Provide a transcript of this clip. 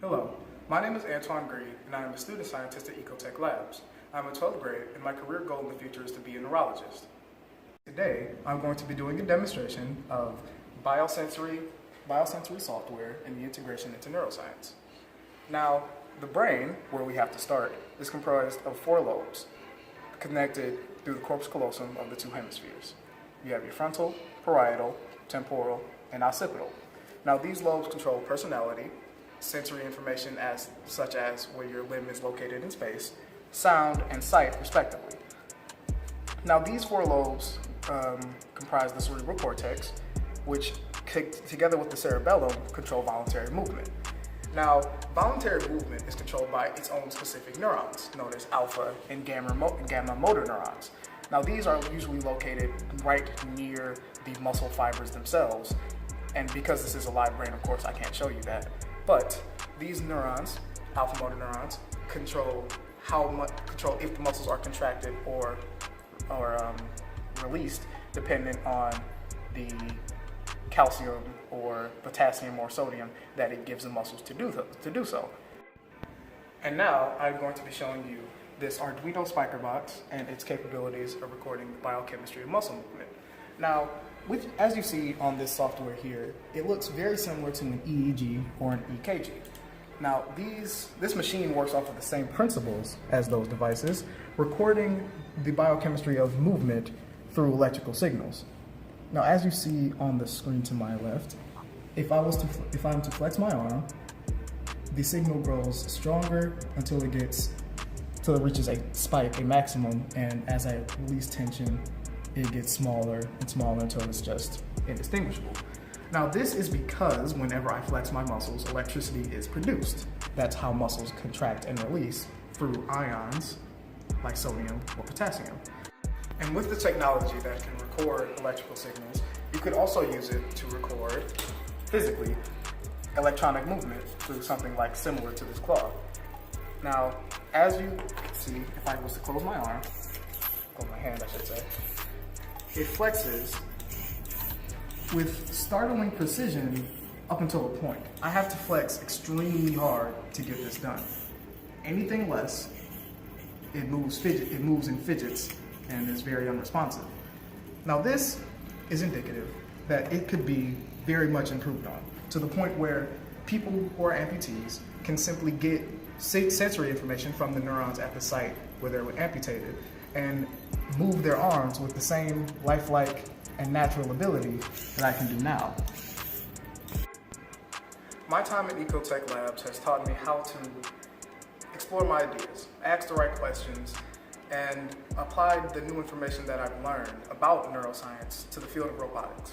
Hello, my name is Antwan Green, and I am a student scientist at Ecotek Labs. I'm in 12th grade, and my career goal in the future is to be a neurologist. Today, I'm going to be doing a demonstration of biosensory software and the integration into neuroscience. Now, the brain, where we have to start, is comprised of 4 lobes, connected through the corpus callosum of the 2 hemispheres. You have your frontal, parietal, temporal, and occipital. Now, these lobes control personality, sensory information such as where your limb is located in space, sound, and sight, respectively. Now, these 4 lobes comprise the cerebral cortex, which, together with the cerebellum, control voluntary movement. Now, voluntary movement is controlled by its own specific neurons, known as alpha and gamma motor neurons. Now, these are usually located right near the muscle fibers themselves, and because this is a live brain, of course, I can't show you that. But these neurons, alpha motor neurons, control if the muscles are contracted or released, dependent on the calcium or potassium or sodium that it gives the muscles to do so. And now I'm going to be showing you this Arduino Spiker box and its capabilities of recording the biochemistry of muscle movement. Now, as you see on this software here, it looks very similar to an EEG or an EKG. Now, this machine works off of the same principles as those devices, recording the biochemistry of movement through electrical signals. Now, as you see on the screen to my left, if I'm to flex my arm, the signal grows stronger until it reaches a spike, a maximum, and as I release tension, it gets smaller and smaller until it's just indistinguishable. Now, this is because whenever I flex my muscles, electricity is produced. That's how muscles contract and release, through ions like sodium or potassium. And with the technology that can record electrical signals, you could also use it to record, physically, electronic movement through something like similar to this claw. Now, as you see, if I was to close my arm, close my hand I should say, it flexes with startling precision up until a point. I have to flex extremely hard to get this done. Anything less, it moves in fidgets and is very unresponsive. Now, this is indicative that it could be very much improved on, to the point where people who are amputees can simply get sensory information from the neurons at the site where they were amputated and move their arms with the same lifelike and natural ability that I can do now. My time at Ecotek Labs has taught me how to explore my ideas, ask the right questions, and apply the new information that I've learned about neuroscience to the field of robotics.